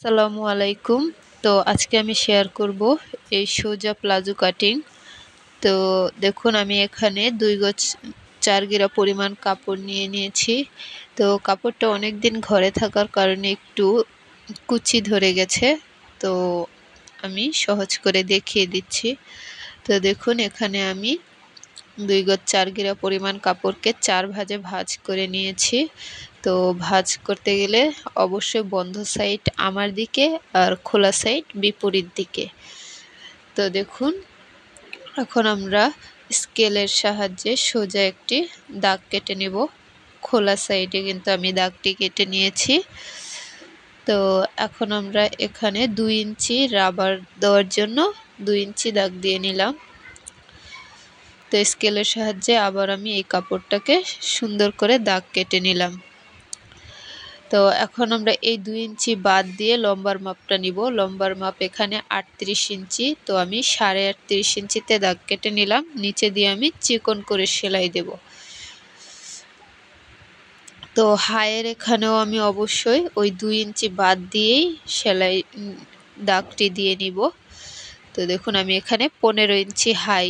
আসসালামু আলাইকুম। তো আজকে আমি শেয়ার করব এই সোজা প্লাজো কাটিং। তো দেখুন আমি এখানে 2 গজ 4 গিরা পরিমাণ কাপড় নিয়ে নিয়েছি। তো কাপড়টা অনেক দিন ঘরে থাকার কারণে একটু কুচি ধরে গেছে। তো আমি সহজ করে দেখিয়ে দিচ্ছি। তো দেখুন এখানে আমি 2 গজ 4 গিরা পরিমাণ কাপড়কে 4 ভাঁজে ভাঁজ করে নিয়েছি। তো ভাঁজ করতে গেলে অবশ্যই বন্ধ সাইড আমার দিকে আর খোলা সাইড বিপরীত দিকে। তো দেখুন এখন আমরা স্কেলের সাহায্যে সোজা একটি দাগ কেটে নেব। খোলা সাইডে কিন্তু আমি দাগটি কেটে নিয়েছি। তো এখন আমরা এখানে 2 ইঞ্চি রাবার দেওয়ার জন্য 2 ইঞ্চি দাগ দিয়ে নিলাম। তো স্কেলের সাহায্যে আবার আমি এই কাপড়টাকে সুন্দর করে দাগ কেটে নিলাম। তো এখন আমরা এই 2 ইঞ্চি বাদ দিয়ে লম্বার মাপটা নিব। লম্বার মাপ এখানে 38 ইঞ্চি। তো আমি 38.5 ইঞ্চিতে দাগ কেটে নিলাম। নিচে দিয়ে আমি চিকন করে সেলাই দেব। তো হায়ের এখানেও আমি অবশ্যই ওই 2 ইঞ্চি বাদ দিয়েই সেলাই দাগটি দিয়ে নিব। তো দেখুন আমি এখানে 15 ইঞ্চি হাই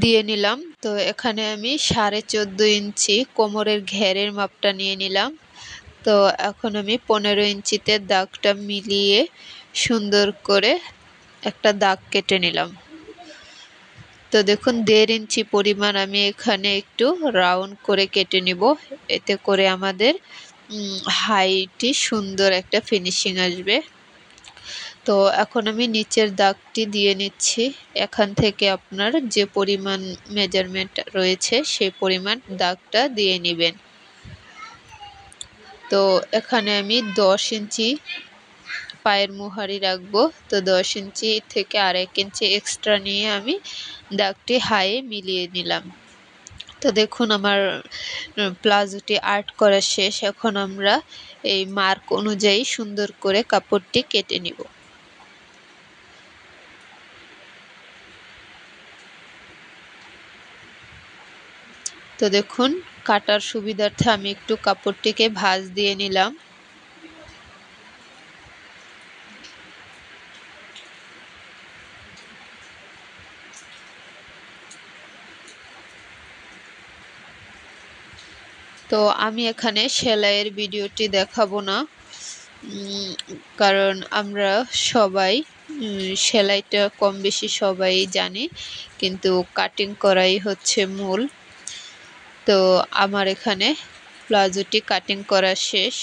দিয়ে নিলাম। তো এখানে আমি 14.5 ইঞ্চি কোমরের ঘেরের মাপটা নিয়ে নিলাম। তো এখন আমি 15 ইঞ্চিতে দাগটা মিলিয়ে সুন্দর করে একটা দাগ কেটে নিলাম। তো দেখুন 1.5 ইঞ্চি পরিমাণ আমি এখানে একটু রাউন্ড করে কেটে নিব। এতে করে আমাদের হাইটি সুন্দর একটা ফিনিশিং আসবে। তো এখন আমি নিচের দাগটি দিয়ে নিচ্ছি। এখান থেকে আপনার যে পরিমাণ মেজারমেন্ট রয়েছে সেই পরিমাণ দাগটা দিয়ে নেবেন। তো এখানে আমি 10 ইঞ্চি পায়ের মুহুরি রাখবো। তো 10 ইঞ্চি থেকে আর 1 ইঞ্চি এক্সট্রা নিয়ে আমি দাগটি হাইয়ে মিলিয়ে নিলাম। তো দেখুন আমার প্লাজোটি আর্ট করা শেষ। এখন আমরা এই মার্ক অনুযায়ী সুন্দর করে কাপড়টি কেটে নিব। তো দেখুন কাটার সুবিধার্থে আমি একটু কাপড়টিকে ভাঁজ দিয়ে নিলাম। তো আমি এখানে সেলাইয়ের ভিডিওটি দেখাবো না, কারণ আমরা সবাই সেলাইটা কম বেশি সবাই জানি, কিন্তু কাটিং করাই হচ্ছে মূল। তো আমার এখানে প্লাজোটি কাটিং করা শেষ।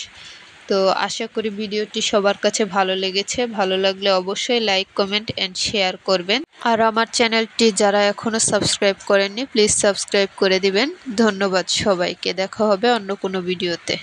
তো আশা করি ভিডিওটি সবার কাছে ভালো লেগেছে। ভালো লাগলে অবশ্যই লাইক, কমেন্ট অ্যান্ড শেয়ার করবেন। আর আমার চ্যানেলটি যারা এখনও সাবস্ক্রাইব করেননি প্লিজ সাবস্ক্রাইব করে দিবেন। ধন্যবাদ সবাইকে। দেখা হবে অন্য কোনো ভিডিওতে।